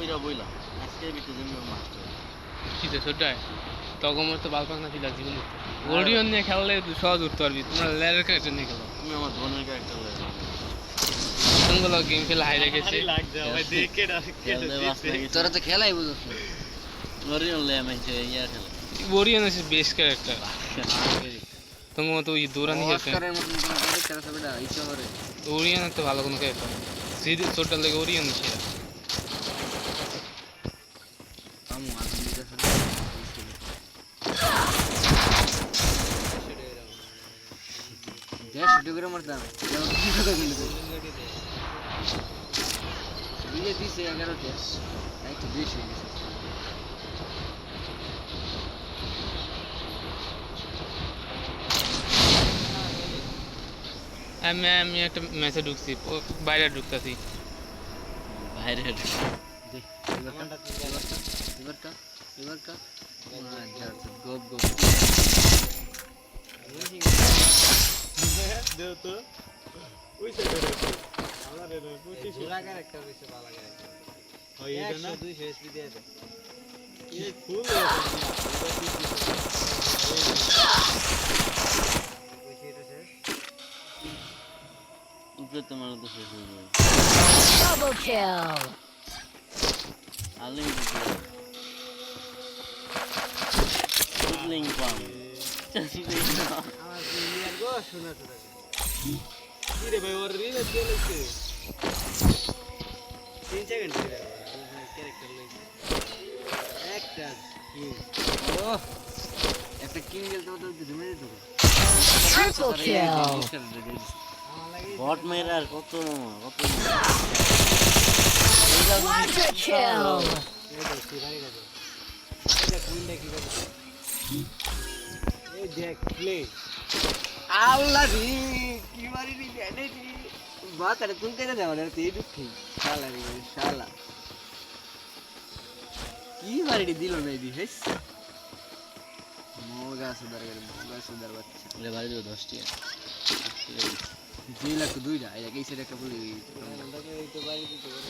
কইরা বইলা আজকে বিতে জন্য মাস্টার শীতে ছোটায় তখন তো বাল পাখনা ছিল জীবন ওরিয়ন নিয়ে খেললে সহজ উঠতে পারবি তোমরা লেয়ারের ক্যারেক্টার নিয়ে খেলো তুমি আমার ধরনের ক্যারেক্টার লাগে কোনগুলো গেম খেলা হাই রেখেছে তোরা তো খেলাই বুঝছ ওরিয়ন লে আমি ইয়া খেলা ওরিয়ন আছে বেস্ট ক্যারেক্টার তোমার মতো ওই দৌড়ানি আছে অস্কারের মতন কোনো ক্যারেক্টার আছে বেটা এই শহরে ওরিয়ন একটা ভালো কোনো ক্যারেক্টার সিডি ছোটটার লাগে ওরিয়ন সেরা আমু আমি দিতে দেশ শুট করে মারতাম যেমন কি কথা বলতে দিয়ে দিছে 11 দেশ তাই তো বেশি হয়ে গেছে আমি একটা ম্যাচে ঢুকছি বাইরে ঢুকতেছি বাইরে দেখ এবারটা গোপ গোপ দেও তো ওই সাইডে আমার এর 25 টাকার একটা বেশি ভালো লাগে ওই এটা না 200 এসপি দিয়ে দে এই ফুল উপরে তোমার তো শেষ হয়ে যাবে Double kill. আলিং লিং পাম আমার ইন্ডিয়ান গো শোনা শোনা কি রে ভাই ওর রিলে চলেছে 3 সেকেন্ড রে ক্যারেক্টার লইছে একটা ও একটা কিং গেলতে তো জমে দিত Triple kill. বট মেরা আর কত Quadra kill. এটা সিরাই গেছে এটা কুইনটা কি করে এই দেখ প্লে আল্লাহ রে কি মারি নি জানে নি বাত আরে তুই কেন যাও রে তুই দুঃখী শালা রে শালা কি মারি দিল না দি হেস মোগা সুদার বাচ্চা লে বাড়ি দিও 10 টাকা দিলা তো দুইটা এই এই সাইড একটা বলি আমাকে এই তো বাড়ি দিতে পারে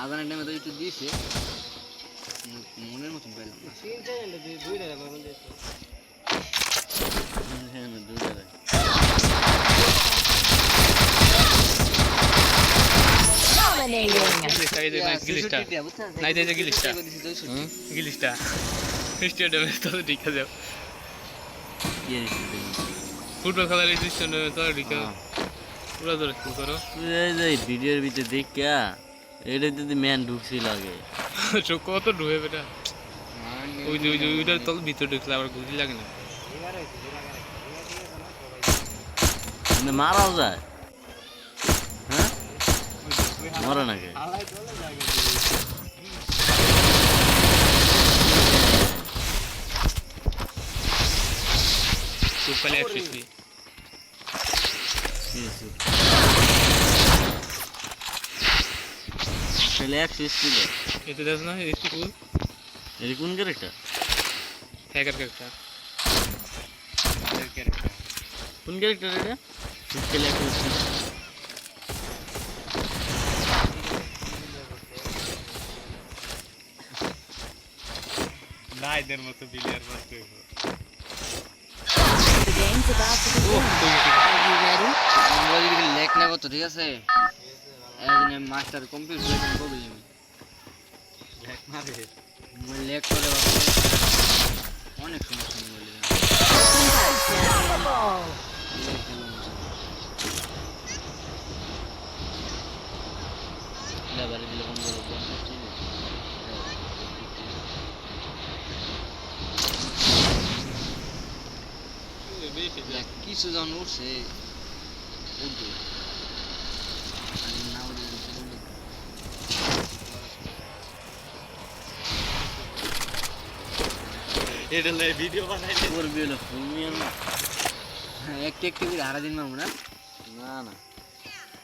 আগানের টাইমে তো একটু দিয়েছে মনের মতন পেলাম না 3 সেকেন্ডে দুইটা বাবল দিতে হ্যাঁ না দুইটা Dominating. গিলিস্টা স্টেডিয়ামে তো ঠিক আছে কি ফুটবল খেলার রেজিস্ট্রেশন তো ঠিক আছে পুরো ধরে শুরু করো এই যে ভিডিওর ভিতরে দেখা এটা যদি ম্যান ঢুকছি লাগে কত ডুবে বেটা ওই যে ওইটার তল ভিতরে ঢুকলে আবার গুলি লাগে না কিন্তু মারাও যায় হ্যাঁ মরে নাকি আলাই চলে যায় সুপালে অ্যাকচুয়ালি ছেলে এক শেষ ছিল এটা দেখ না এই স্কুল এটা কোন ক্যারেক্টার হ্যাকার ক্যারেক্টার কোন ক্যারেক্টার এটা ছেলে এক শেষ ছিল না এদের মতো বিলিয়ার মারতে হবে The game's about to begin. Are you ready? আমরা যদি লেখ না কত ঠিক আছে একদিনে মাস্টার কমপ্লিট করে কবে যাবে ব্যাক মারে লেখ করে অনেক সমস্যা নিয়ে বলে Unstoppable. বাড়ি দিলে কোন কিছু জন উঠছে উঠবে না উঠে এটা লে ভিডিও বানাইলে করবি হলো প্রিমিয়াম একটু একটু করে হারা দিন মামু না না না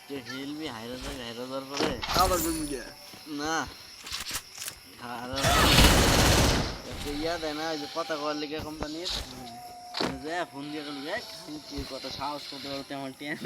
যে হেলবি হাইরাজার পরে আবার বলবো যে না ইয়া দেয় না যে কথা কওয়ার লিগে কোম্পানির ফোন দিয়ে গেল দেখ কত সাহস করতে পারো তেমন টেন